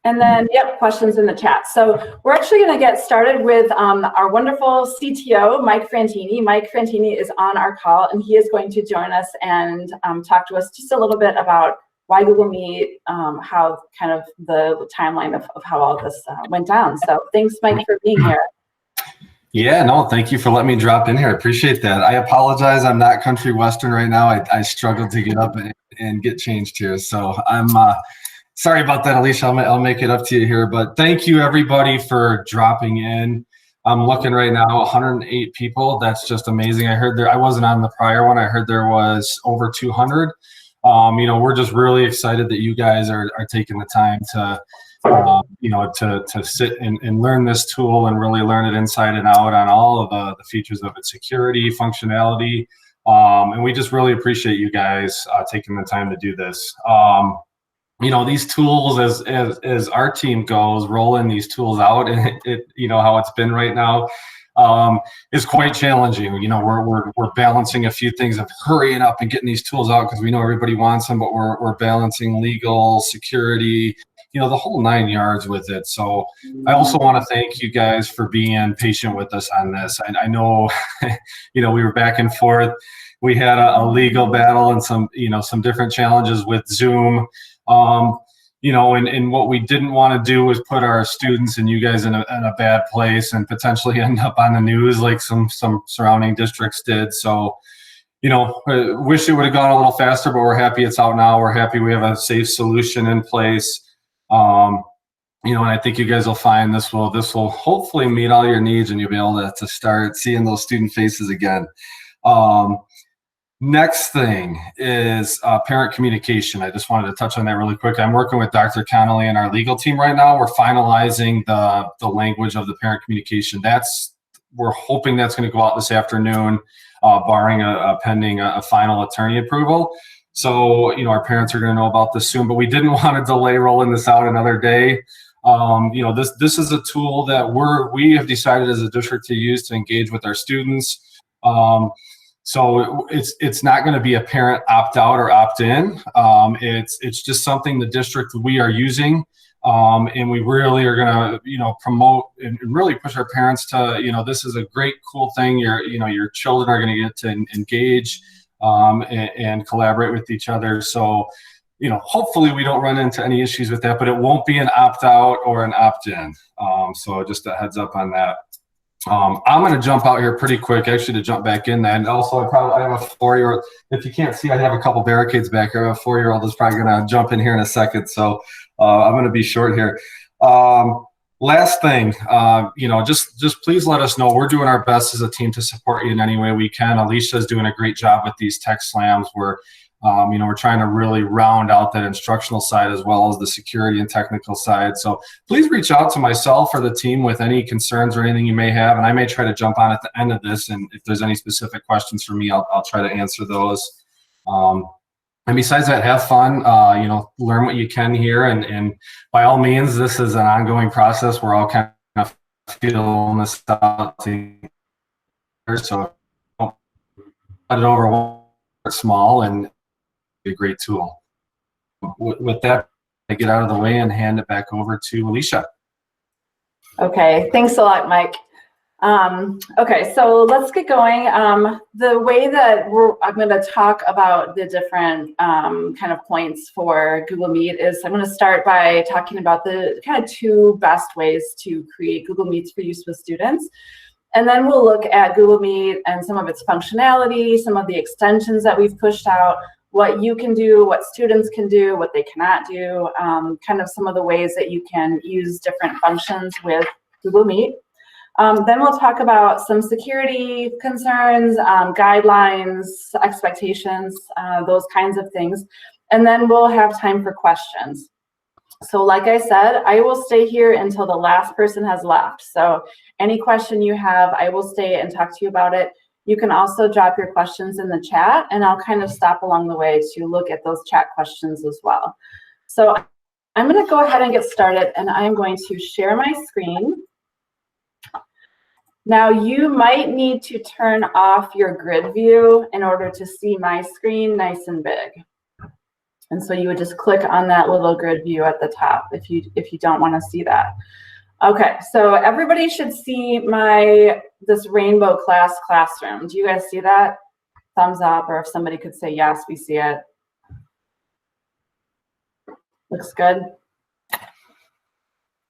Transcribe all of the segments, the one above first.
And then, yep, questions in the chat. So we're actually going to get started with our wonderful CTO, Mike Frantini. Mike Frantini is on our call, and he is going to join us and talk to us just a little bit about why Google Meet, how kind of the timeline of how all this went down. So thanks, Mike, for being here. Yeah, no, thank you for letting me drop in here. I appreciate that. I apologize. I'm not country western right now. I struggled to get up and get changed here. So I'm sorry about that, Alicia. I'll make it up to you here. But thank you, everybody, for dropping in. I'm looking right now, 108 people. That's just amazing. I heard I wasn't on the prior one. I heard there was over 200. We're just really excited that you guys are taking the time to to sit and learn this tool and really learn it inside and out on all of the features of its security, functionality. And we just really appreciate you guys taking the time to do this. These tools, as our team goes, rolling these tools out, and how it's been right now, is quite challenging. We're balancing a few things of hurrying up and getting these tools out because we know everybody wants them, but we're balancing legal, security, the whole 9 yards with it. So I also want to thank you guys for being patient with us on this. I know, we were back and forth. We had a legal battle and some different challenges with Zoom. And what we didn't want to do was put our students and you guys in a bad place and potentially end up on the news like some surrounding districts did. So, wish it would have gone a little faster, but we're happy it's out now. We're happy we have a safe solution in place. And I think you guys will find this will hopefully meet all your needs and you'll be able to start seeing those student faces again. Next thing is parent communication. I just wanted to touch on that really quick. I'm working with Dr. Connolly and our legal team right now. We're finalizing the language of the parent communication. We're hoping that's going to go out this afternoon, barring a pending final attorney approval. So, our parents are going to know about this soon, but we didn't want to delay rolling this out another day. This is a tool that we have decided as a district to use to engage with our students. So it's not going to be a parent opt out or opt in. It's just something the district we are using, and we really are going to promote and really push our parents to this is a great cool thing. Your children are going to get to engage and collaborate with each other. So hopefully we don't run into any issues with that, but it won't be an opt out or an opt in. So just a heads up on that. I'm going to jump out here pretty quick, actually, to jump back in. And also, I have a 4-year-old. If you can't see, I have a couple barricades back here. I have a 4-year-old that's probably going to jump in here in a second. So I'm going to be short here. Last thing, just please let us know. We're doing our best as a team to support you in any way we can. Alicia's doing a great job with these tech slams. We're trying to really round out that instructional side as well as the security and technical side. So please reach out to myself or the team with any concerns or anything you may have, and I may try to jump on at the end of this. And if there's any specific questions for me, I'll try to answer those. And besides that, have fun. Learn what you can here, and by all means, this is an ongoing process. We're all kind of feeling this out together. So don't cut it over one small and a great tool. With that, I get out of the way and hand it back over to Alicia. Okay, thanks a lot, Mike. Okay, so let's get going. The way that I'm going to talk about the different kind of points for Google Meet is I'm going to start by talking about the kind of 2 best ways to create Google Meets for use with students. And then we'll look at Google Meet and some of its functionality, some of the extensions that we've pushed out, what you can do, what students can do, what they cannot do, kind of some of the ways that you can use different functions with Google Meet. Then we'll talk about some security concerns, guidelines, expectations, those kinds of things. And then we'll have time for questions. So like I said, I will stay here until the last person has left. So any question you have, I will stay and talk to you about it. You can also drop your questions in the chat, and I'll kind of stop along the way to look at those chat questions as well. So I'm going to go ahead and get started, and I'm going to share my screen. Now, you might need to turn off your grid view in order to see my screen nice and big. And so you would just click on that little grid view at the top if you don't want to see that. Okay, so everybody should see this rainbow classroom. Do you guys see that? Thumbs up, or if somebody could say yes, we see it. Looks good.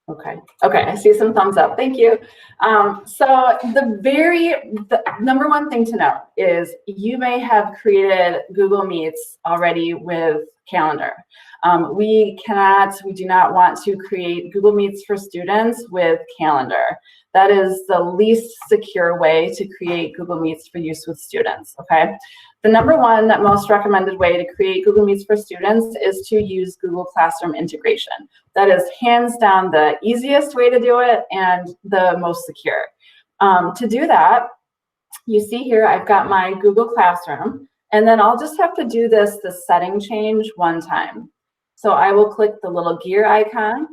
Okay, I see some thumbs up. Thank you. So the number one thing to know is you may have created Google Meets already with Calendar. We do not want to create Google Meets for students with Calendar. That is the least secure way to create Google Meets for use with students, okay? The number one most recommended way to create Google Meets for students is to use Google Classroom integration. That is hands down the easiest way to do it and the most secure. To do that, you see here, I've got my Google Classroom, and then I'll just have to do this setting change one time. So I will click the little gear icon.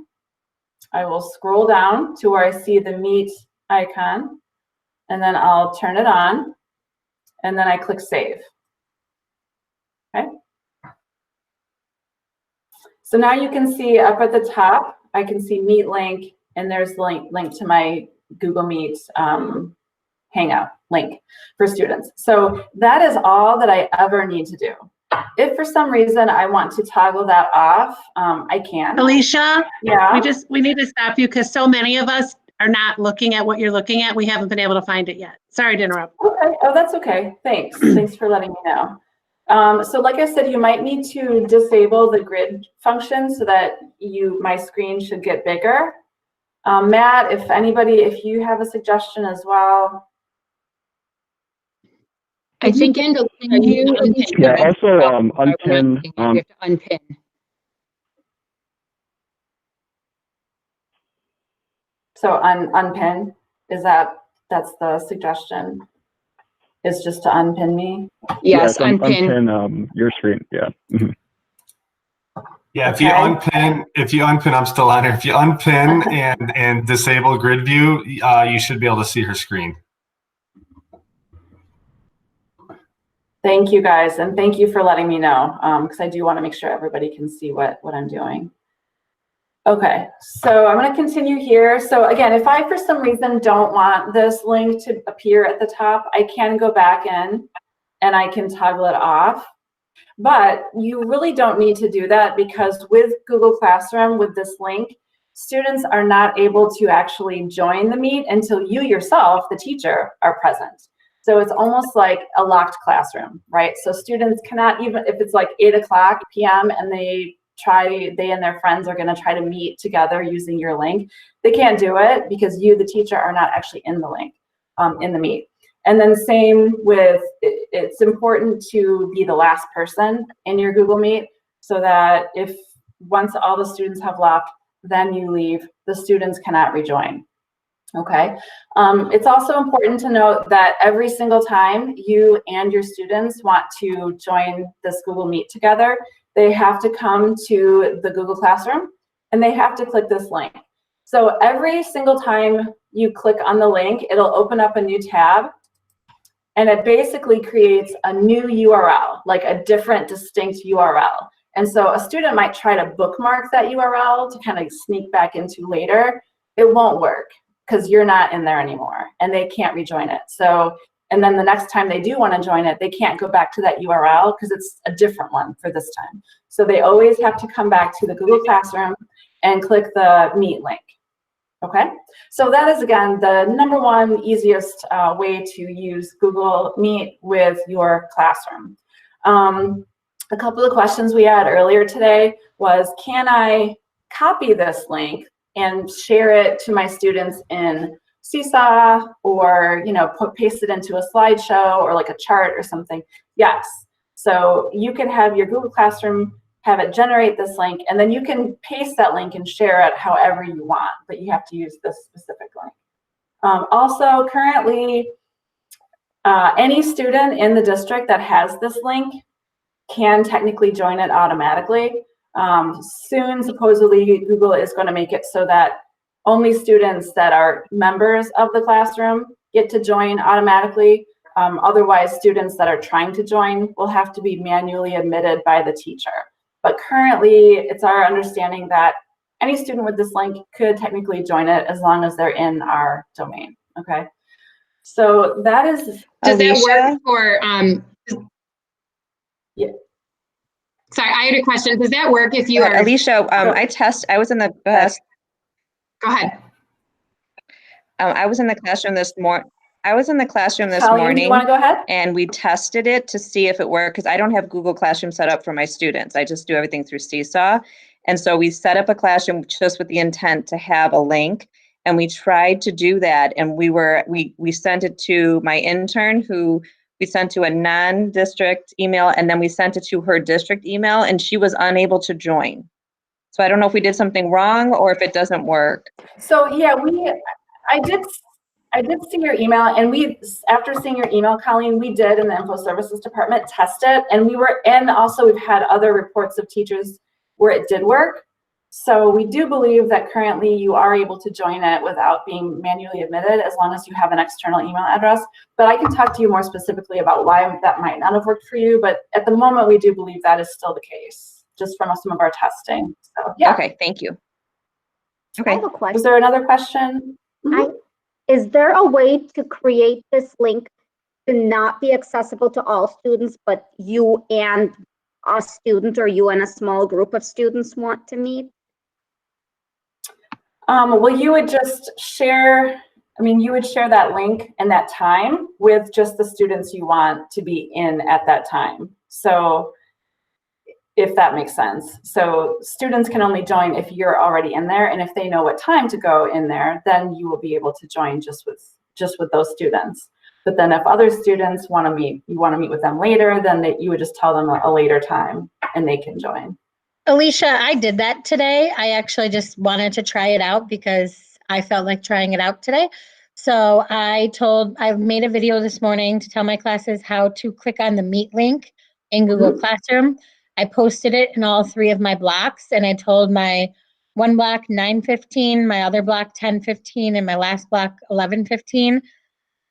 I will scroll down to where I see the Meet icon, and then I'll turn it on, and then I click Save. Okay. So now you can see up at the top, I can see Meet link, and there's the link to my Google Meet Hangout link for students. So that is all that I ever need to do. If for some reason I want to toggle that off, I can. Alicia, yeah, we need to stop you because so many of us are not looking at what you're looking at. We haven't been able to find it yet. Sorry to interrupt. Okay. Oh, that's okay. Thanks. Thanks for letting me know. So like I said, you might need to disable the grid function so that my screen should get bigger. Matt, if you have a suggestion as well. I think you also unpin. You have to unpin. So unpin, that's the suggestion, is just to unpin me? Yes, unpin. Unpin your screen, yeah. Mm-hmm. Yeah, Okay. if you unpin, I'm still on here. If you unpin and disable grid view, you should be able to see her screen. Thank you guys, and thank you for letting me know, because I do want to make sure everybody can see what I'm doing. Okay, so I'm going to continue here. So again, if I for some reason don't want this link to appear at the top, I can go back in and I can toggle it off. But you really don't need to do that, because with Google Classroom, with this link, students are not able to actually join the Meet until you yourself, the teacher, are present. So it's almost like a locked classroom, right? So students cannot, even if it's like 8 o'clock p.m. and they and their friends are going to try to meet together using your link, they can't do it because you, the teacher, are not actually in the link, in the Meet. And then same with, it's important to be the last person in your Google Meet, so that once all the students have left, then you leave, the students cannot rejoin. Okay. It's also important to note that every single time you and your students want to join this Google Meet together, they have to come to the Google Classroom and they have to click this link. So every single time you click on the link, it'll open up a new tab, and it basically creates a new URL, like a different distinct URL. And so a student might try to bookmark that URL to kind of sneak back into later. It won't work, because you're not in there anymore and they can't rejoin it. So, and then the next time they do want to join it, they can't go back to that URL because it's a different one for this time. So they always have to come back to the Google Classroom and click the Meet link. Okay, so that is, again, the number one easiest way to use Google Meet with your classroom. A couple of questions we had earlier today was, can I copy this link and share it to my students in Seesaw, or paste it into a slideshow or like a chart or something? Yes. So you can have your Google Classroom have it generate this link, and then you can paste that link and share it however you want, but you have to use this specific link. Also, currently, any student in the district that has this link can technically join it automatically. Soon, supposedly, Google is going to make it so that only students that are members of the classroom get to join automatically. Otherwise, students that are trying to join will have to be manually admitted by the teacher. But currently, it's our understanding that any student with this link could technically join it as long as they're in our domain, okay? So that is, Does that Alicia? work for, Yeah. Sorry, I had a question. Does that work if you are, Alicia, I was in the best, go ahead. I was in the classroom this Colleen, morning. you wanna go ahead? And we tested it to see if it worked, because I don't have Google Classroom set up for my students. I just do everything through Seesaw. And so we set up a classroom just with the intent to have a link. And we tried to do that. And we sent it to my intern, who we sent to a non-district email, and then we sent it to her district email, and she was unable to join. So I don't know if we did something wrong or if it doesn't work. So yeah, I did see your email, and after seeing your email, Colleen, we did in the info services department test it, and also we've had other reports of teachers where it did work. So we do believe that currently you are able to join it without being manually admitted, as long as you have an external email address. But I can talk to you more specifically about why that might not have worked for you. But at the moment, we do believe that is still the case, just from some of our testing. So yeah. Okay, thank you. I Okay. have a Was question. there another question? Mhm. Is there a way to create this link to not be accessible to all students, but you and a student or you and a small group of students want to meet? Well, you would just share, you would share that link and that time with just the students you want to be in at that time. So if that makes sense. So students can only join if you're already in there, and if they know what time to go in there, then you will be able to join just with those students. But then if other students want to meet, you want to meet with them later, then you would just tell them a later time and they can join. Alicia, I did that today. I actually just wanted to try it out because I felt like trying it out today. So I made a video this morning to tell my classes how to click on the Meet link in Google Classroom. I posted it in all 3 of my blocks, and I told my one block 9:15, my other block 10:15, and my last block 11:15.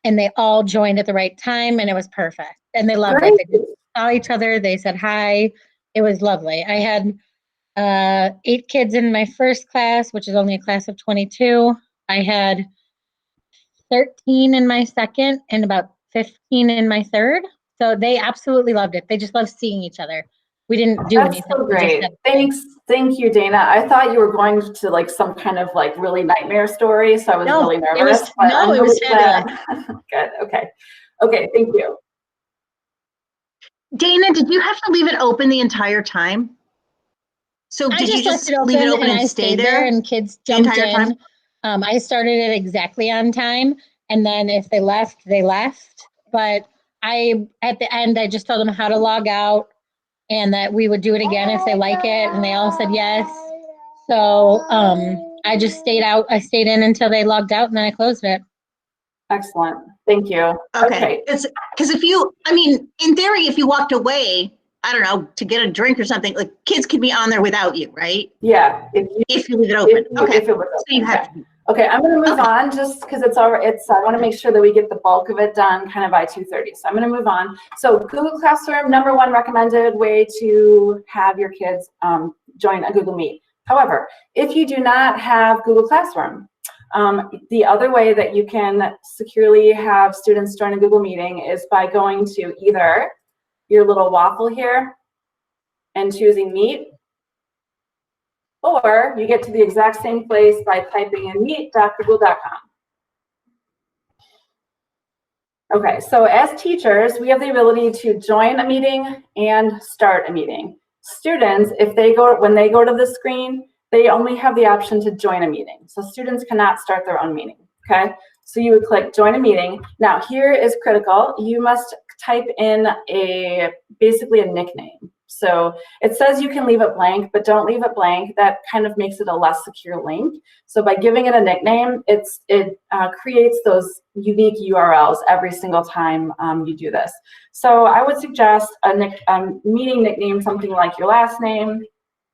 And they all joined at the right time, and it was perfect. And they loved it. They saw each other. They said hi. It was lovely. I had 8 kids in my first class, which is only a class of 22. I had 13 in my second and about 15 in my third. So they absolutely loved it. They just love seeing each other. We didn't do That's anything. so We just great. had- Thank you, Dana. I thought you were going to like some kind of like really nightmare story, so I was No, really it nervous. was- but no, I'm it was really glad. Good. Okay. Thank you. Dana, did you have to leave it open the entire time? So I did you just just left it leave it open open and I and stay stayed there? and kids the jumped entire time? in. I started it exactly on time, and then if they left, they left. But at the end, I just told them how to log out and that we would do it again if they like it, and they all said yes. So I just stayed out. I stayed in until they logged out, and then I closed it. Excellent. Thank you. Okay. Because in theory, if you walked away, I don't know, to get a drink or something, like kids could be on there without you, right? Yeah. If you leave it open. Okay. If it was So you open, have yeah. Okay, I'm going to move on just because I want to make sure that we get the bulk of it done kind of by 2:30. So I'm going to move on. So Google Classroom, #1 recommended way to have your kids join a Google Meet. However, if you do not have Google Classroom, the other way that you can securely have students join a Google meeting is by going to either your little waffle here and choosing Meet, or you get to the exact same place by typing in meet.google.com. Okay, so as teachers, we have the ability to join a meeting and start a meeting. Students, when they go to the screen, they only have the option to join a meeting. So students cannot start their own meeting, okay? So you would click join a meeting. Now here is critical. You must type in basically a nickname. So it says you can leave it blank, but don't leave it blank. That kind of makes it a less secure link. So by giving it a nickname, it creates those unique URLs every single time you do this. So I would suggest a meeting nickname, something like your last name,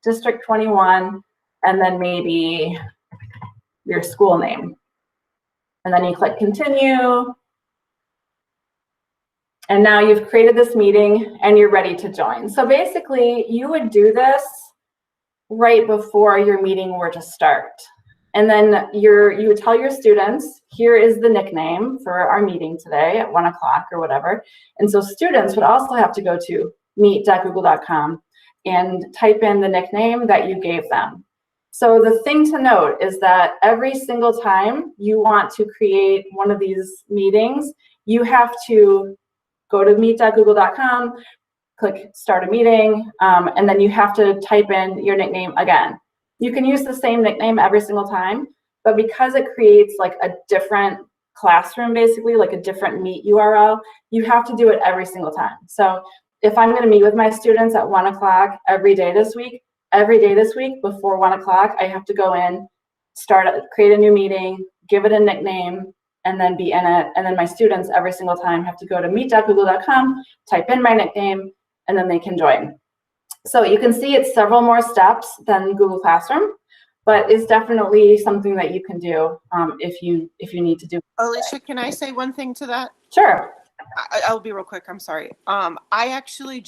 District 21, and then maybe your school name. And then you click continue. And now you've created this meeting and you're ready to join. So basically you would do this right before your meeting were to start. And then you would tell your students, here is the nickname for our meeting today at 1 o'clock or whatever. And so students would also have to go to meet.google.com and type in the nickname that you gave them. So the thing to note is that every single time you want to create one of these meetings, you have to go to meet.google.com, click start a meeting, and then you have to type in your nickname again. You can use the same nickname every single time, but because it creates like a different classroom, basically like a different Meet URL, you have to do it every single time. So if I'm going to meet with my students at 1 o'clock every day this week before 1 o'clock, I have to go in, create a new meeting, give it a nickname, and then be in it. And then my students every single time have to go to meet.google.com, type in my nickname, and then they can join. So you can see it's several more steps than Google Classroom, but it's definitely something that you can do if you need to do. Alicia, can I say one thing to that? Sure. I'll be real quick. I'm sorry. I actually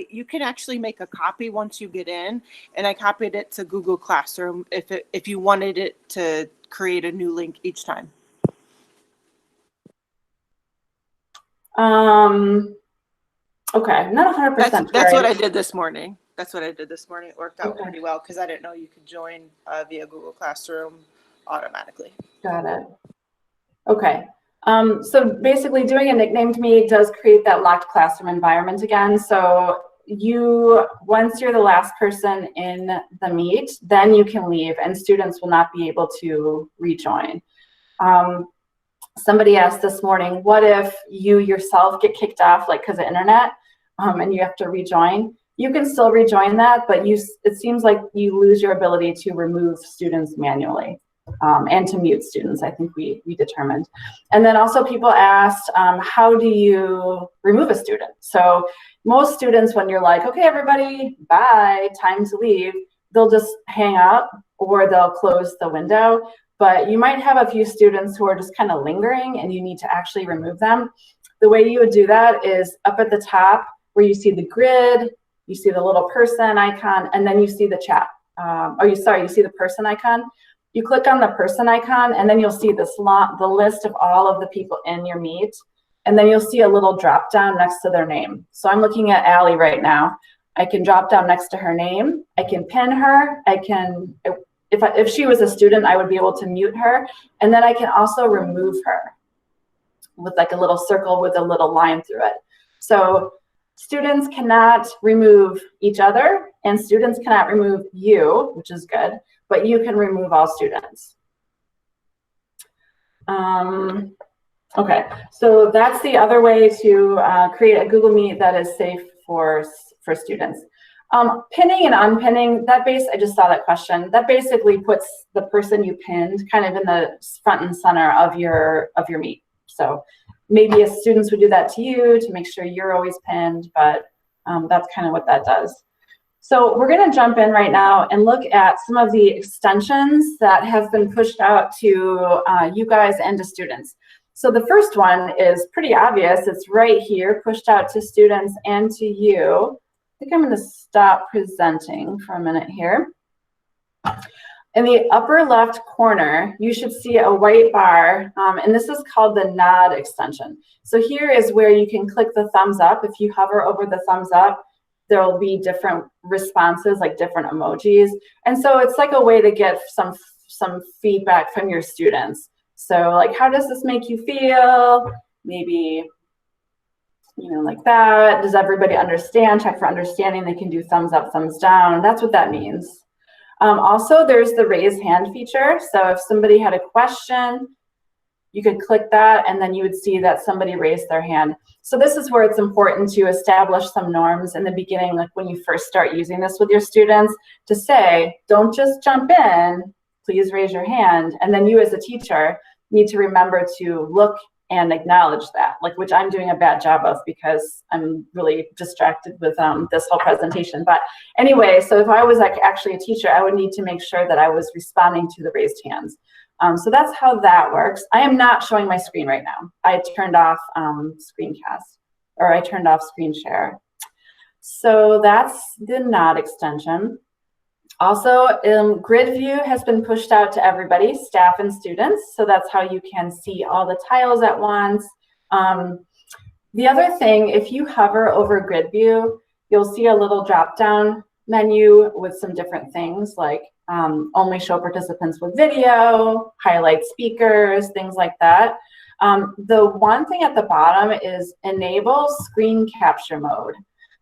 you can actually make a copy once you get in, and I copied it to Google Classroom if you wanted it to create a new link each time. Okay, I'm not 100%. That's what I did this morning. It worked out pretty well because I didn't know you could join via Google Classroom automatically. Got it. Okay. So basically doing a nickname to me does create that locked classroom environment again. So once you're the last person in the Meet, then you can leave and students will not be able to rejoin. Somebody asked this morning, what if you yourself get kicked off like because of internet and you have to rejoin? You can still rejoin that, but it seems like you lose your ability to remove students manually. And to mute students, I think we determined. And then also people asked, how do you remove a student? So most students, when you're like, okay, everybody, bye, time to leave, they'll just hang up or they'll close the window. But you might have a few students who are just kind of lingering and you need to actually remove them. The way you would do that is up at the top where you see the grid, you see the little person icon, and then you see the chat. You see the person icon. You click on the person icon and then you'll see the list of all of the people in your Meet. And then you'll see a little drop down next to their name. So I'm looking at Allie right now. I can drop down next to her name. I can pin her. I can, if she was a student, I would be able to mute her. And then I can also remove her with like a little circle with a little line through it. So students cannot remove each other and students cannot remove you, which is good, but you can remove all students. Okay, so that's the other way to create a Google Meet that is safe for students. Pinning and unpinning, I just saw that question. That basically puts the person you pinned kind of in the front and center of your Meet. So maybe as students would do that to you to make sure you're always pinned, but that's kind of what that does. So we're going to jump in right now and look at some of the extensions that have been pushed out to you guys and to students. So the first one is pretty obvious. It's right here, pushed out to students and to you. I think I'm going to stop presenting for a minute here. In the upper left corner, you should see a white bar, and this is called the nod extension. So here is where you can click the thumbs up. If you hover over the thumbs up, there will be different responses, like different emojis. And so it's like a way to get some feedback from your students. So like, how does this make you feel? Maybe, you know, like that. Does everybody understand? Check for understanding. They can do thumbs up, thumbs down. That's what that means. Also, there's the raise hand feature. So if somebody had a question, you could click that and then you would see that somebody raised their hand. So this is where it's important to establish some norms in the beginning, like when you first start using this with your students, to say, don't just jump in, please raise your hand. And then you as a teacher need to remember to look and acknowledge that, like, which I'm doing a bad job of because I'm really distracted with this whole presentation. But anyway, so if I was like actually a teacher, I would need to make sure that I was responding to the raised hands. So that's how that works. I am not showing my screen right now. I turned off screencast. or I turned off screen share. So that's the Nod extension. Also, grid view has been pushed out to everybody, staff and students. So that's how you can see all the tiles at once. The other thing, if you hover over grid view, you'll see a little drop-down menu with some different things like only show participants with video, highlight speakers, things like that. The one thing at the bottom is enable screen capture mode.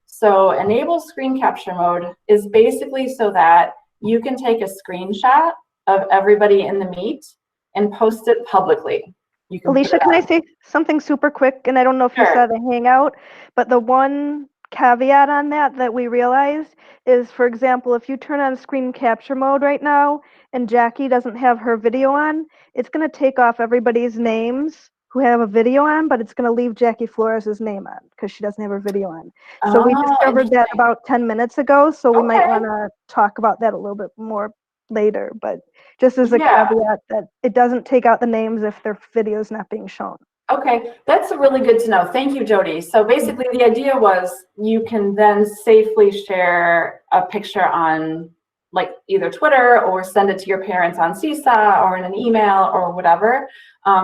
So enable screen capture mode is basically so that you can take a screenshot of everybody in the meet and post it publicly. You can Alicia, can I say something super quick? And I don't know if you Sure. saw the Hangout, but the one caveat on that we realized is, for example, if you turn on screen capture mode right now and Jackie doesn't have her video on, it's going to take off everybody's names who have a video on, but it's going to leave Jackie Flores' name on because she doesn't have her video on. So we discovered that about 10 minutes ago, so we might want to talk about that a little bit more later, but just as a caveat that it doesn't take out the names if their video is not being shown. Okay, that's really good to know. Thank you, Jody. So basically the idea was you can then safely share a picture on like either Twitter or send it to your parents on Seesaw or in an email or whatever.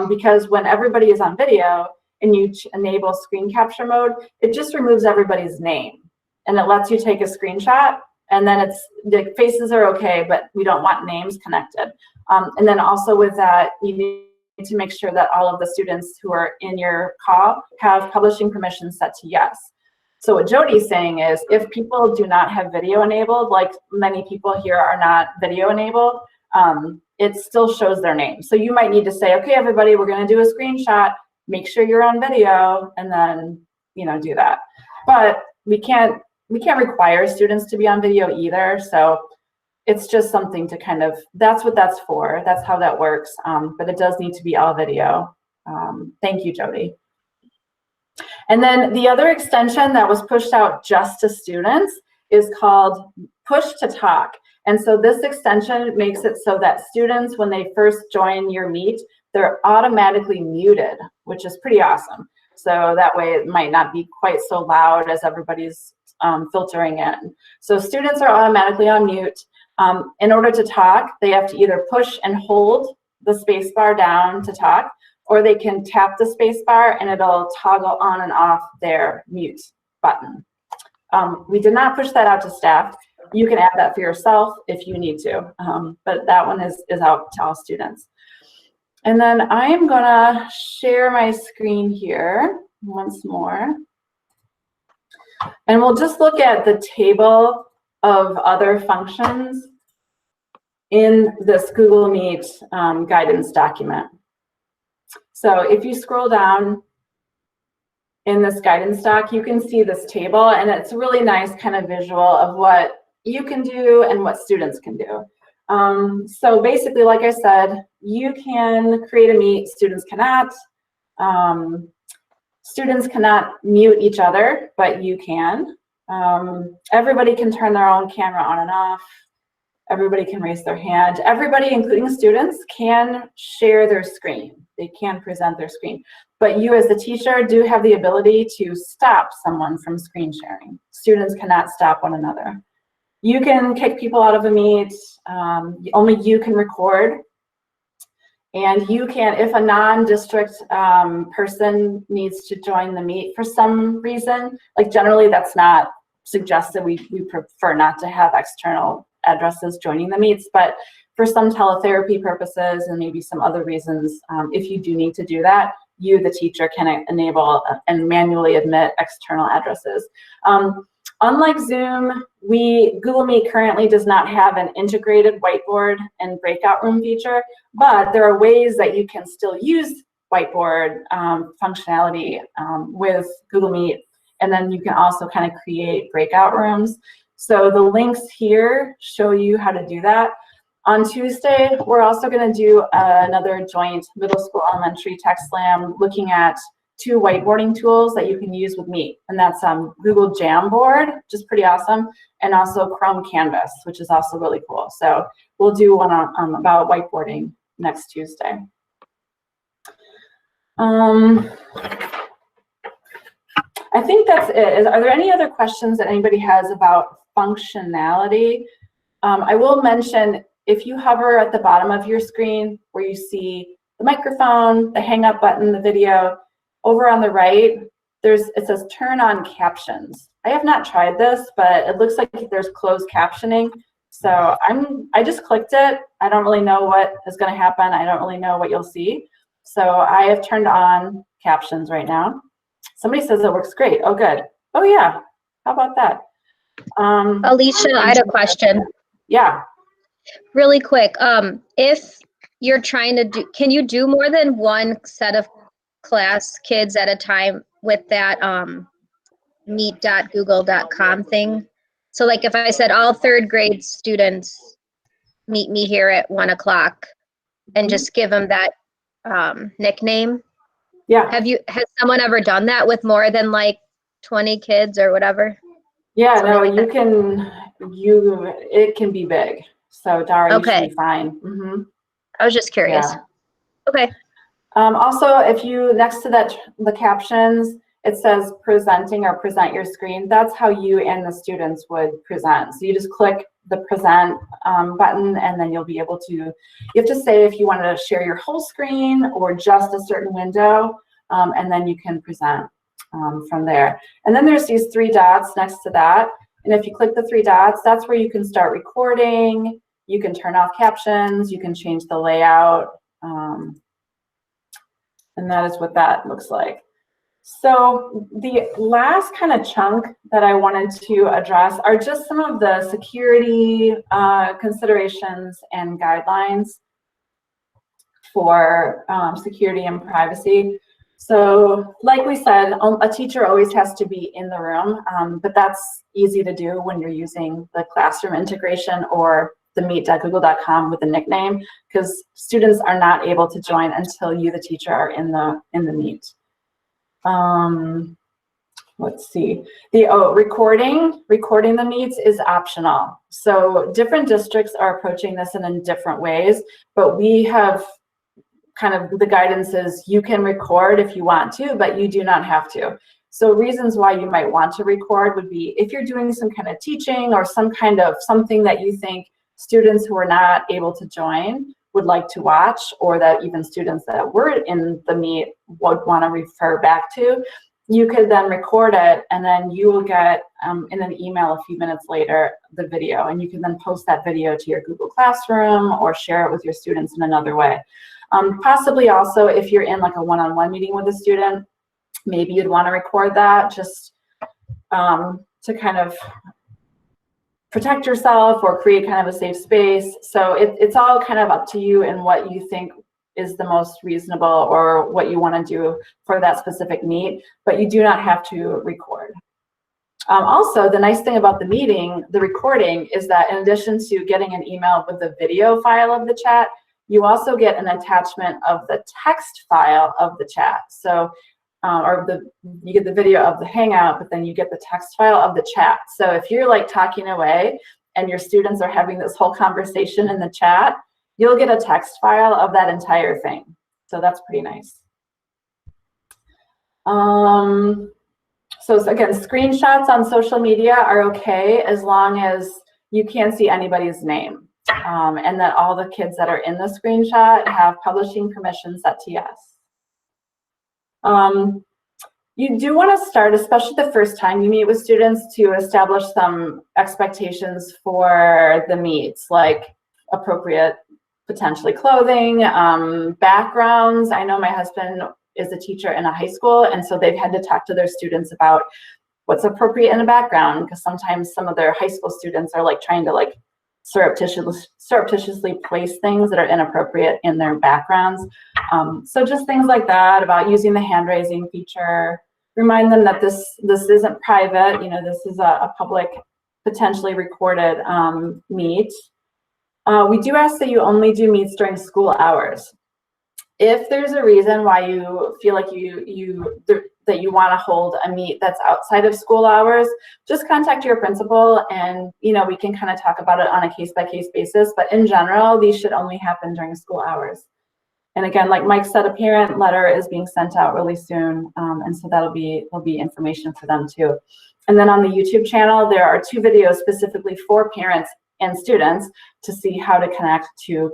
Because when everybody is on video and you enable screen capture mode, it just removes everybody's name and it lets you take a screenshot, and then it's the faces are okay, but we don't want names connected. And then also with that, you need to make sure that all of the students who are in your call have publishing permission set to yes. So what Jody's saying is if people do not have video enabled, like many people here are not video enabled, it still shows their name. So you might need to say, okay, everybody, we're going to do a screenshot, make sure you're on video, and then, you know, do that. But we can't require students to be on video either. So it's just something to kind of, that's what that's for. That's how that works. But it does need to be all video. Thank you, Jody. And then the other extension that was pushed out just to students is called Push to Talk. And so this extension makes it so that students, when they first join your Meet, they're automatically muted, which is pretty awesome. So that way it might not be quite so loud as everybody's filtering in. So students are automatically on mute. In order to talk, they have to either push and hold the space bar down to talk, or they can tap the space bar and it'll toggle on and off their mute button. We did not push that out to staff. You can add that for yourself if you need to, but that one is out to all students. And then I am gonna share my screen here once more. And we'll just look at the table of other functions in this Google Meet guidance document. So if you scroll down in this guidance doc, you can see this table, and it's a really nice kind of visual of what you can do and what students can do. So basically, like I said, you can create a Meet, students cannot. Students cannot mute each other, but you can. Everybody can turn their own camera on and off. Everybody can raise their hand. Everybody, including students, can share their screen. They can present their screen. But you as the teacher do have the ability to stop someone from screen sharing. Students cannot stop one another. You can kick people out of a Meet. Only you can record. And you can, if a non-district person needs to join the Meet for some reason, like generally that's not suggested. We prefer not to have external addresses joining the Meets, but for some teletherapy purposes and maybe some other reasons, if you do need to do that, you, the teacher, can enable and manually admit external addresses. Unlike Zoom, Google Meet currently does not have an integrated whiteboard and breakout room feature, but there are ways that you can still use whiteboard functionality with Google Meet, and then you can also kind of create breakout rooms. So the links here show you how to do that. On Tuesday, we're also going to do another joint middle school elementary tech slam looking at 2 whiteboarding tools that you can use with Meet, and that's Google Jamboard, which is pretty awesome, and also Chrome Canvas, which is also really cool. So we'll do one about whiteboarding next Tuesday. I think that's it. Are there any other questions that anybody has about functionality? I will mention, if you hover at the bottom of your screen where you see the microphone, the hang up button, the video, over on the right, it says turn on captions. I have not tried this, but it looks like there's closed captioning. So I just clicked it. I don't really know what is going to happen. I don't really know what you'll see. So I have turned on captions right now. Somebody says it works great. Oh, good. Oh, yeah. How about that? Alicia, I had a question. Yeah. Really quick. If you're trying to do, can you do more than one set of class kids at a time with that meet.google.com thing? So like if I said all third grade students meet me here at 1 o'clock and just give them that nickname. Yeah. Has someone ever done that with more than like 20 kids or whatever? Yeah, Something no, like it can be big. So Dara, you should Okay. be fine. Mm-hmm. I was just curious. Yeah. Okay. Also, if you, next to that, the captions, it says presenting or present your screen. That's how you and the students would present. So you just click the present button, and then you'll be able to, you have to say if you want to share your whole screen or just a certain window, and then you can present from there. And then there's these 3 dots next to that. And if you click the 3 dots, that's where you can start recording. You can turn off captions. You can change the layout. And that is what that looks like. So the last kind of chunk that I wanted to address are just some of the security considerations and guidelines for security and privacy. So like we said, a teacher always has to be in the room, but that's easy to do when you're using the classroom integration or the meet.google.com with a nickname, because students are not able to join until you, the teacher, are in the meet. Let's see. Recording the meets is optional. So different districts are approaching this in different ways, but we have kind of the guidance is you can record if you want to, but you do not have to. So reasons why you might want to record would be if you're doing some kind of teaching or some kind of something that you think students who are not able to join would like to watch, or that even students that were in the meet would want to refer back to, you could then record it, and then you will get in an email a few minutes later the video, and you can then post that video to your Google Classroom or share it with your students in another way. Possibly also if you're in like a one-on-one meeting with a student, maybe you'd want to record that just to kind of protect yourself or create kind of a safe space. So it's all kind of up to you and what you think is the most reasonable or what you want to do for that specific meet, but you do not have to record. Also, the nice thing about the recording is that in addition to getting an email with the video file of the chat, you also get an attachment of the text file of the chat. So you get the video of the Hangout, but then you get the text file of the chat. So if you're like talking away and your students are having this whole conversation in the chat, you'll get a text file of that entire thing. So that's pretty nice. So again, screenshots on social media are okay as long as you can't see anybody's name. And that all the kids that are in the screenshot have publishing permission set to yes. You do want to start, especially the first time you meet with students, to establish some expectations for the meets, like appropriate, potentially clothing, backgrounds. I know my husband is a teacher in a high school, and so they've had to talk to their students about what's appropriate in a background, because sometimes some of their high school students are like trying to like surreptitiously place things that are inappropriate in their backgrounds. So just things like that about using the hand raising feature. Remind them that this isn't private. You know, this is a public, potentially recorded meet. We do ask that you only do meets during school hours. If there's a reason why you feel like that you want to hold a meet that's outside of school hours, just contact your principal, and we can kind of talk about it on a case-by-case basis. But in general, these should only happen during school hours. And again, like Mike said, a parent letter is being sent out really soon. And so there'll be information for them too. And then on the YouTube channel, there are 2 videos specifically for parents and students to see how to connect to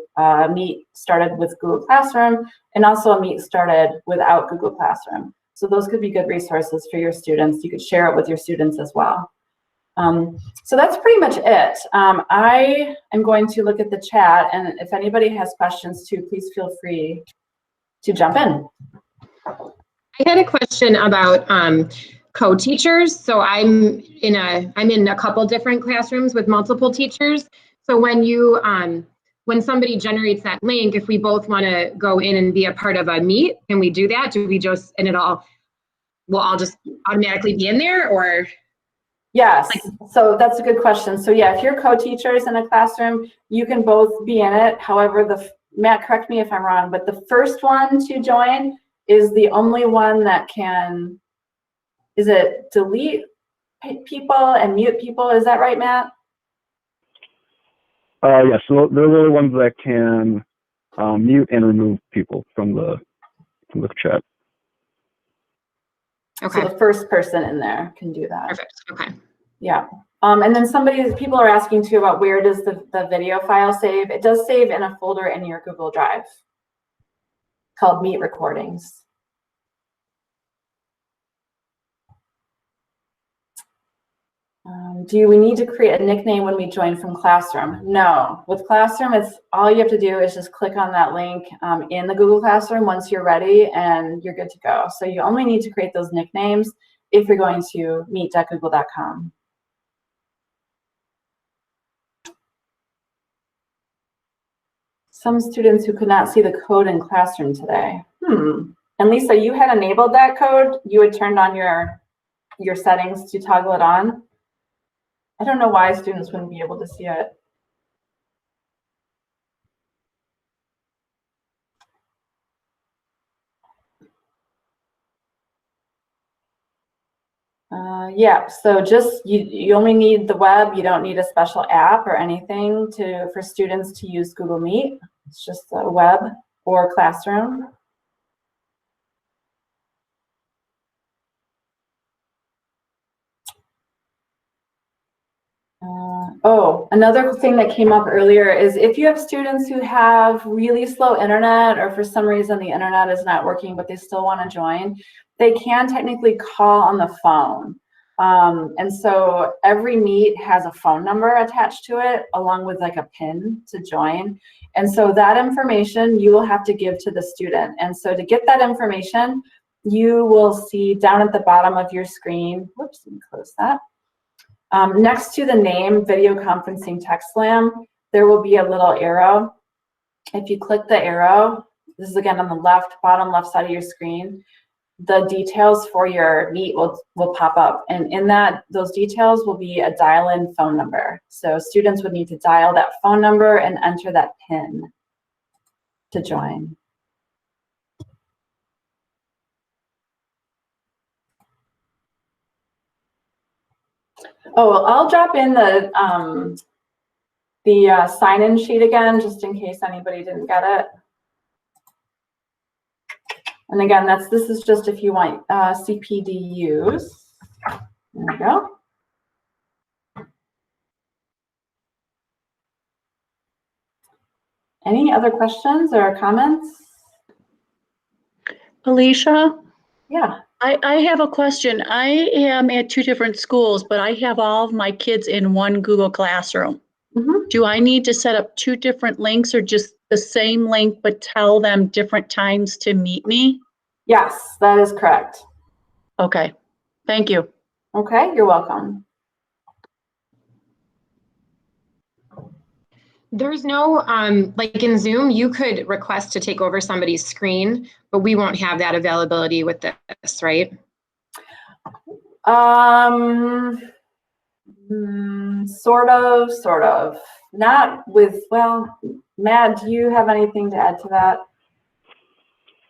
Meet started with Google Classroom, and also a Meet started without Google Classroom. So those could be good resources for your students. You could share it with your students as well. So that's pretty much it. I am going to look at the chat, and if anybody has questions too, please feel free to jump in. I had a question about co-teachers. So I'm in a couple different classrooms with multiple teachers. So when you when somebody generates that link, if we both want to go in and be a part of a Meet, can we do that? Do we just, and we'll all just automatically be in there, or? Yes, so that's a good question. So yeah, if you're co-teachers in a classroom, you can both be in it. However, Matt, correct me if I'm wrong, but the first one to join is the only one that can, is it delete people and mute people? Is that right, Matt? Yes, so they're the only ones that can mute and remove people from the chat. Okay. So the first person in there can do that. Perfect. Okay. Yeah. And then people are asking too about where does the video file save? It does save in a folder in your Google Drive called Meet Recordings. Do we need to create a nickname when we join from Classroom? No. With Classroom, it's all you have to do is just click on that link in the Google Classroom once you're ready, and you're good to go. So you only need to create those nicknames if you're going to meet.google.com. Some students who could not see the code in Classroom today. And Lisa, you had enabled that code. You had turned on your settings to toggle it on. I don't know why students wouldn't be able to see it. Yeah, so just you only need the web. You don't need a special app or anything for students to use Google Meet. It's just the web or Classroom. Another thing that came up earlier is if you have students who have really slow internet, or for some reason the internet is not working but they still want to join, they can technically call on the phone. And so every Meet has a phone number attached to it along with like a PIN to join. And so that information you will have to give to the student. And so to get that information, you will see down at the bottom of your screen, whoops, let me close that. Next to the name Video Conferencing TechSlam, there will be a little arrow. If you click the arrow, this is again on the bottom left side of your screen, the details for your Meet will pop up. And in those details will be a dial-in phone number. So students would need to dial that phone number and enter that PIN to join. Oh, I'll drop in the sign-in sheet again, just in case anybody didn't get it. And again, this is just if you want CPDUs. There we go. Any other questions or comments? Alicia? Yeah. I have a question. I am at 2 different schools, but I have all of my kids in one Google Classroom. Mm-hmm. Do I need to set up 2 different links, or just the same link but tell them different times to meet me? Yes, that is correct. Okay, thank you. Okay, you're welcome. There's no, like in Zoom, you could request to take over somebody's screen, but we won't have that availability with this, right? Sort of. Not with, well, Matt, do you have anything to add to that?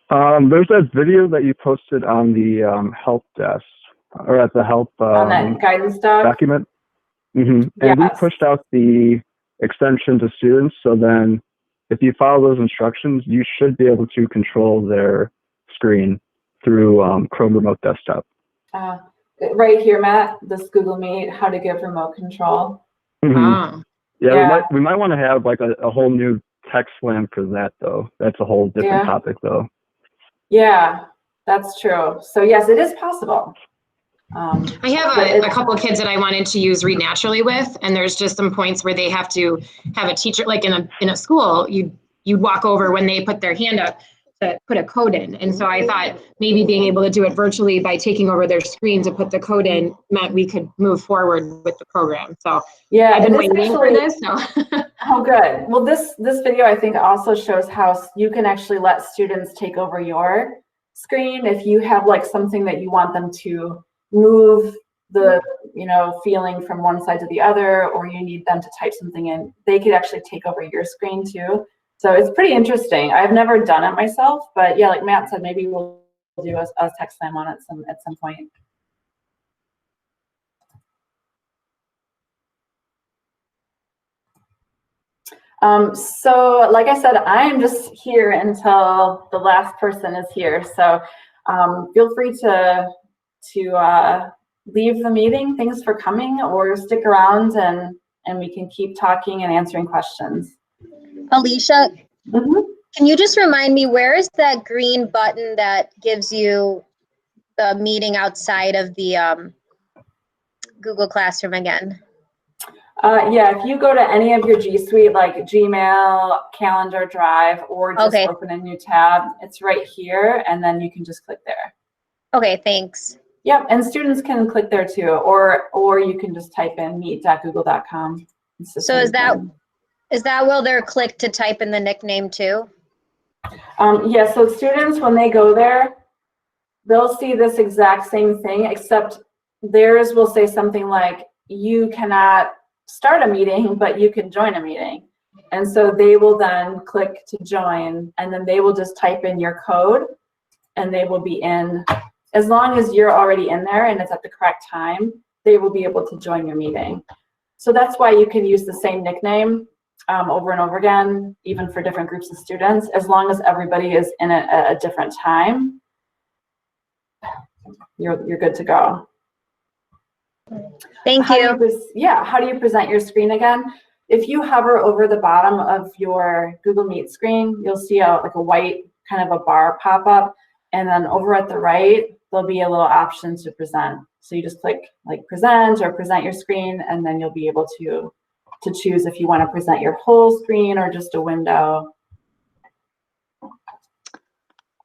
There's that video that you posted on the help desk, or at the help on that guidance document. Mm-hmm. And yes. we pushed out the extension to students, so then if you follow those instructions, you should be able to control their screen through Chrome Remote Desktop. Right here, Matt, this Google Meet, how to give remote control. Ah. Yeah, we might want to have like a whole new tech slam for that though. That's a whole different topic though. Yeah, that's true. So yes, it is possible. I have a couple of kids that I wanted to use Read Naturally with, and there's just some points where they have to have a teacher, like in a school, you'd walk over when they put their hand up to put a code in. And so I thought maybe being able to do it virtually by taking over their screen to put the code in meant we could move forward with the program. So yeah, I've been waiting for this. So. Oh, good. Well, this video I think also shows how you can actually let students take over your screen if you have like something that you want them to move the feeling from one side to the other, or you need them to type something in, they could actually take over your screen too. So it's pretty interesting. I've never done it myself, but yeah, like Matt said, maybe we'll do a tech slam on it at some point. So like I said, I'm just here until the last person is here. So feel free to leave the meeting. Thanks for coming, or stick around and we can keep talking and answering questions. Alicia, can you just remind me, where is that green button that gives you the meeting outside of the Google Classroom again? Yeah, if you go to any of your G Suite, like Gmail, Calendar, Drive, or just open a new tab, it's right here, and then you can just click there. Okay, thanks. Yep, and students can click there too, or you can just type in meet.google.com. So is that will their click to type in the nickname too? Yeah, so students, when they go there, they'll see this exact same thing, except theirs will say something like, you cannot start a meeting, but you can join a meeting. And so they will then click to join, and then they will just type in your code, and they will be in. As long as you're already in there and it's at the correct time, they will be able to join your meeting. So that's why you can use the same nickname over and over again, even for different groups of students, as long as everybody is in it at a different time, you're good to go. Thank you. Yeah, how do you present your screen again? If you hover over the bottom of your Google Meet screen, you'll see like a white kind of a bar pop up, and then over at the right, there'll be a little option to present. So you just click like present or present your screen, and then you'll be able to choose if you want to present your whole screen or just a window.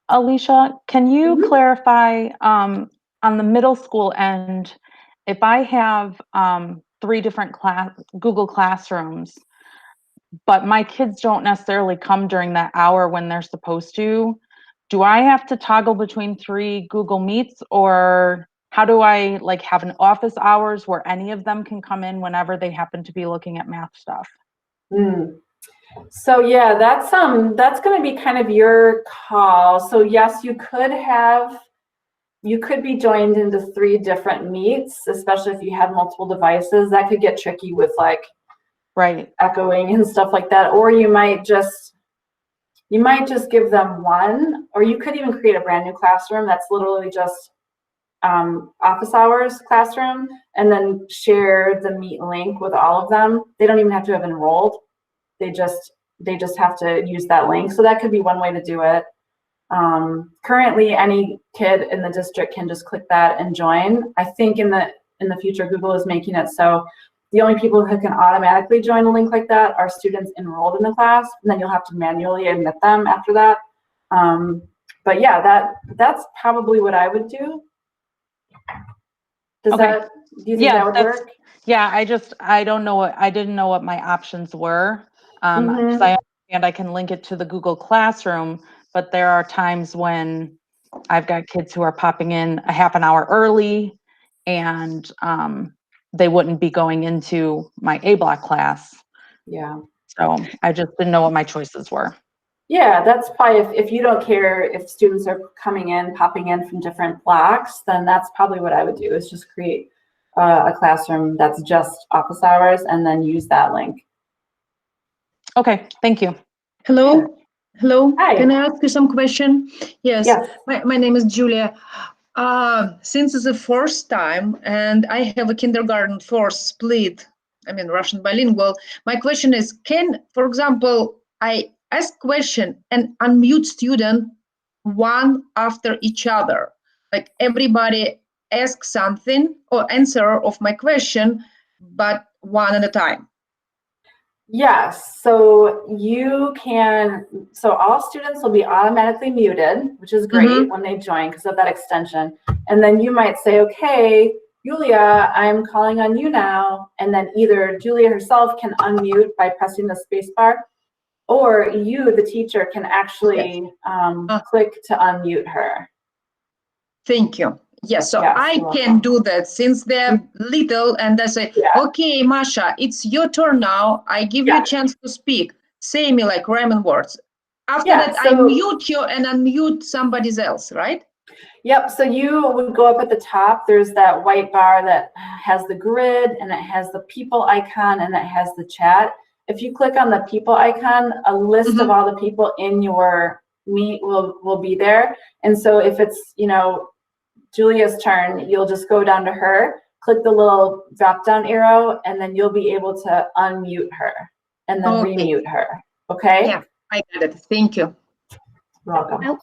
Alicia, can you clarify on the middle school end, if I have 3 different Google Classrooms, but my kids don't necessarily come during that hour when they're supposed to, do I have to toggle between 3 Google Meets, or how do I like have an office hours where any of them can come in whenever they happen to be looking at math stuff? So yeah, that's going to be kind of your call. So yes, you could be joined into 3 different meets, especially if you have multiple devices. That could get tricky with like echoing and stuff like that. Or you might just give them one, or you could even create a brand new classroom that's literally just office hours classroom, and then share the Meet link with all of them. They don't even have to have enrolled. They just have to use that link. So that could be one way to do it. Currently, any kid in the district can just click that and join. I think in the future, Google is making it so the only people who can automatically join a link like that are students enrolled in the class, and then you'll have to manually admit them after that. But yeah, that's probably what I would do. Do you think that would work? Yeah, I don't know I didn't know what my options were. Because I understand I can link it to the Google Classroom, but there are times when I've got kids who are popping in a half an hour early, and they wouldn't be going into my A block class. Yeah. So I just didn't know what my choices were. Yeah, that's probably, if you don't care if students are popping in from different blocks, then that's probably what I would do, is just create a classroom that's just office hours and then use that link. Okay, thank you. Hello? Hello? Hi. Can I ask you some question? Yes. Yes. My name is Julia. Since it's the first time and I have a kindergarten force split, Russian bilingual, my question is, for example, I ask question and unmute student one after each other? Like everybody asks something or answer of my question, but one at a time. Yes, so so all students will be automatically muted, which is great when they join because of that extension. And then you might say, okay, Julia, I'm calling on you now. And then either Julia herself can unmute by pressing the space bar, or you, the teacher, can actually click to unmute her. Thank you. Yes, so Yes, I you're can do that since they're little and I say, okay, Masha, it's your turn now. I give you a chance to speak. Say me like rhyming words. After that, I mute you and unmute somebody else, right? Yep, so you would go up at the top. There's that white bar that has the grid and it has the people icon and it has the chat. If you click on the people icon, a list of all the people in your meet will be there. And so if it's, Julia's turn, you'll just go down to her, click the little drop down arrow, and then you'll be able to unmute her and then remute her. Okay? Yeah, I got it. Thank you. You're welcome.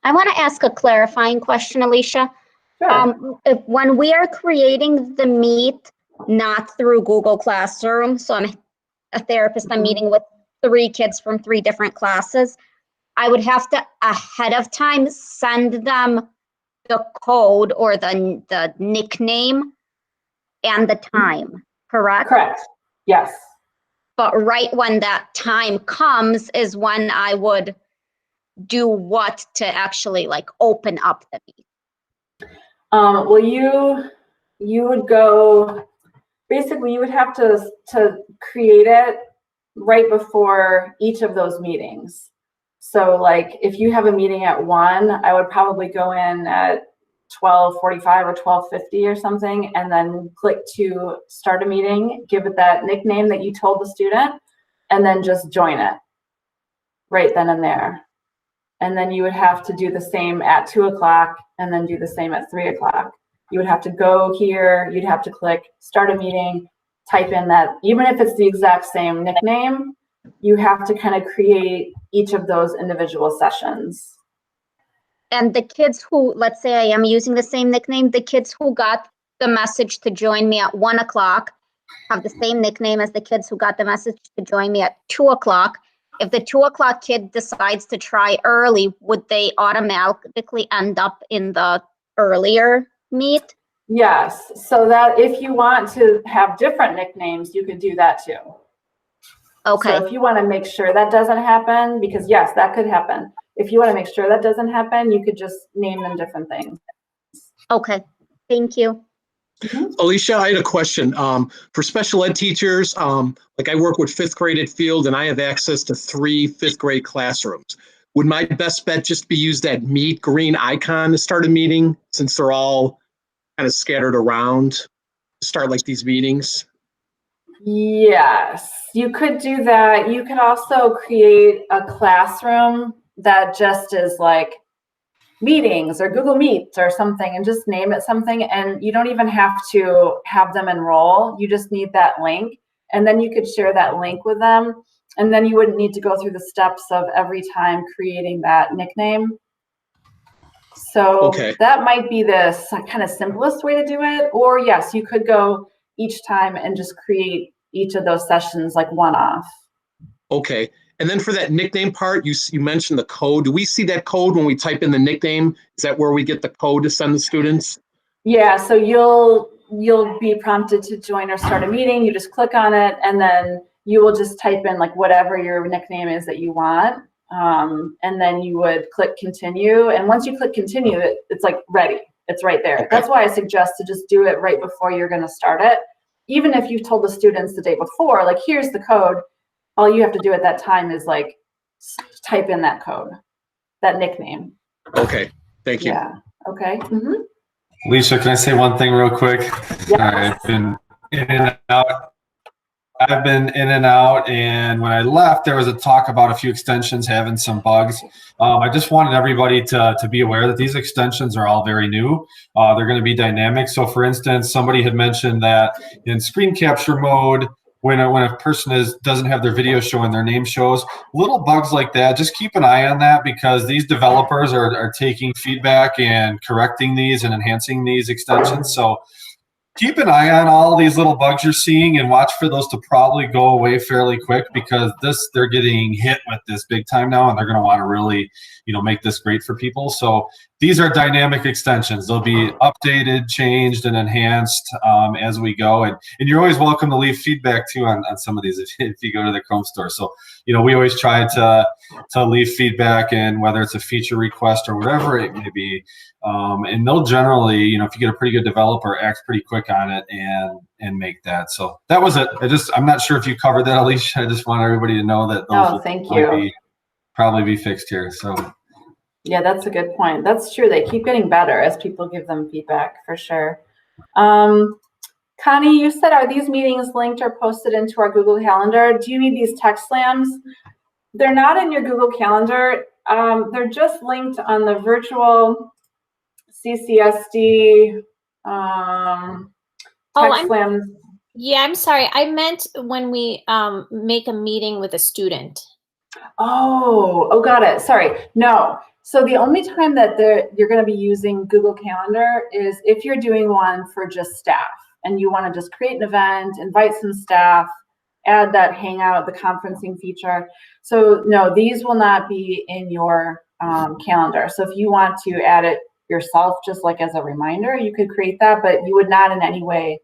I want to ask a clarifying question, Alicia. Sure. When we are creating the Meet, not through Google Classroom, so I'm a therapist, I'm meeting with 3 kids from 3 different classes, I would have to ahead of time send them the code or the nickname and the time, correct? Correct. Yes. But right when that time comes is when I would do what to actually like open up the Meet. Well, you would go, basically you would have to create it right before each of those meetings. So like if you have a meeting at 1, I would probably go in at 12:45 or 12:50 or something, and then click to start a meeting, give it that nickname that you told the student, and then just join it right then and there. And then you would have to do the same at 2 o'clock and then do the same at 3 o'clock. You would have to go here, you'd have to click start a meeting, type in that, even if it's the exact same nickname, you have to kind of create each of those individual sessions. And the kids who, let's say I am using the same nickname, the kids who got the message to join me at 1 o'clock have the same nickname as the kids who got the message to join me at 2 o'clock. If the 2 o'clock kid decides to try early, would they automatically end up in the earlier Meet? Yes, so that if you want to have different nicknames, you could do that too. Okay. So if you want to make sure that doesn't happen, because yes, that could happen. If you want to make sure that doesn't happen, you could just name them different things. Okay, thank you. Alicia, I had a question. For special ed teachers, like I work with 5th grade at Field and I have access to 3 5th grade classrooms. Would my best bet just be use that Meet green icon to start a meeting since they're all kind of scattered around to start like these meetings? Yes, you could do that. You could also create a classroom that just is like meetings or Google Meet or something and just name it something, and you don't even have to have them enroll. You just need that link, and then you could share that link with them, and then you wouldn't need to go through the steps of every time creating that nickname. So that might be the kind of simplest way to do it. Or yes, you could go each time and just create each of those sessions like one off. Okay. And then for that nickname part, you mentioned the code. Do we see that code when we type in the nickname? Is that where we get the code to send the students? Yeah, so you'll be prompted to join or start a meeting. You just click on it, and then you will just type in like whatever your nickname is that you want. And then you would click continue. And once you click continue, it's like ready. It's right there. That's why I suggest to just do it right before you're going to start it. Even if you've told the students the day before, like, here's the code, all you have to do at that time is like type in that code, that nickname. Okay, thank you. Yeah, okay. Mm-hmm. Alicia, can I say one thing real quick? Yes. I've been in and out. I've been in and out, and when I left, there was a talk about a few extensions having some bugs. I just wanted everybody to be aware that these extensions are all very new. They're going to be dynamic. So, for instance, somebody had mentioned that in screen capture mode, when a person doesn't have their video showing, their name shows, little bugs like that, just keep an eye on that, because these developers are taking feedback and correcting these and enhancing these extensions. So keep an eye on all these little bugs you're seeing and watch for those to probably go away fairly quick, because they're getting hit with this big time now, and they're going to want to really, make this great for people. So these are dynamic extensions. They'll be updated, changed, and enhanced as we go. And you're always welcome to leave feedback too on some of these if you go to the Chrome store. So, we always try to leave feedback, and whether it's a feature request or whatever it may be. And they'll generally, if you get a pretty good developer, act pretty quick on it and make that. So that was it. I'm not sure if you covered that, Alicia. I just want everybody to know that those thank you. Probably be fixed here. So yeah, that's a good point. That's true. They keep getting better as people give them feedback, for sure. Connie, you said, are these meetings linked or posted into our Google Calendar? Do you need these text slams? They're not in your Google Calendar. They're just linked on the virtual CCSD text slams. Yeah, I'm sorry. I meant when we make a meeting with a student. Oh, got it. Sorry. No. So the only time that you're going to be using Google Calendar is if you're doing one for just staff and you want to just create an event, invite some staff, add that Hangout, the conferencing feature. So no, these will not be in your calendar. So if you want to add it yourself, just like as a reminder, you could create that, but you would not in any way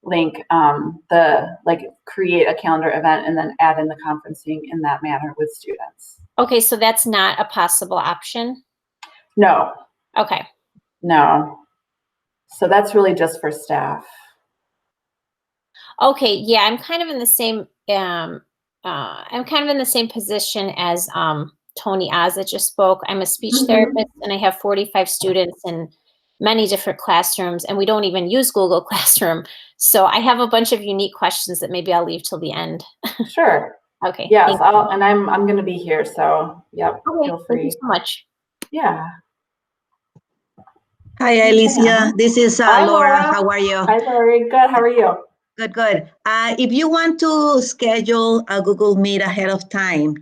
link create a calendar event and then add in the conferencing in that manner with students. Okay, so that's not a possible option? No. Okay. No. So that's really just for staff. Okay, yeah, I'm kind of in the same position as Tony Oz that just spoke. I'm a speech therapist, and I have 45 students in many different classrooms, and we don't even use Google Classroom. So I have a bunch of unique questions that maybe I'll leave till the end. Sure. Okay. Yes, I'm going to be here, so yep. Okay, feel free. thank you so much. Yeah. Hi, Alicia. This is Hi, Laura. How are you? Hi, Lori. Good. How are you? Good, good. If you want to schedule a Google Meet ahead of time,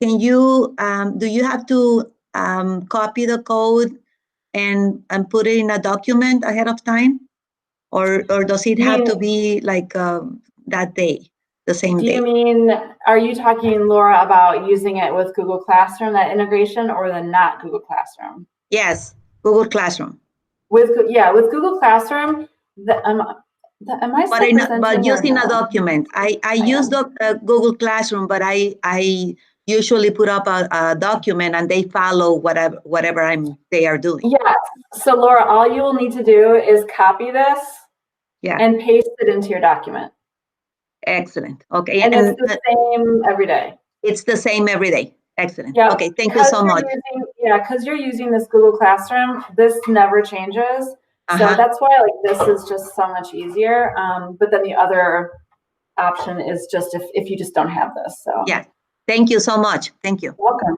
can you, do you have to copy the code and put it in a document ahead of time? Or does it have to be like that day, the same day? Do you mean, are you talking, Laura, about using it with Google Classroom, that integration, or the not Google Classroom? Yes, Google Classroom. With Google Classroom, but using a document. I use the Google Classroom, but I usually put up a document and they follow whatever they are doing. Yes. So Laura, all you will need to do is copy this and paste it into your document. Excellent. Okay. And it's the same every day. It's the same every day. Excellent. Yeah. Okay. Thank you so much. Because you're using this Google Classroom, this never changes. So that's why this is just so much easier. But then the other option is just if you just don't have this. So yeah. Thank you so much. Thank you. Welcome.